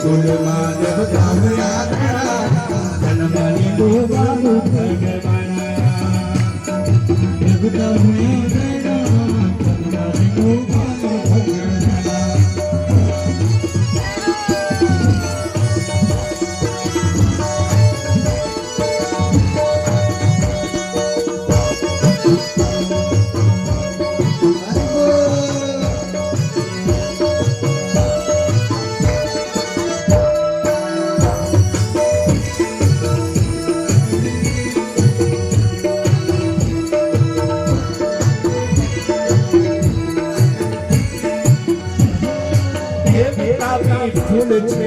ગોકુલમાં જબ ધામ્યા ધરા જન્મની ડોબાનું ભગવાના જગતમય જગા જન્મની ડોબાનું ભગવાના ફૂલ છે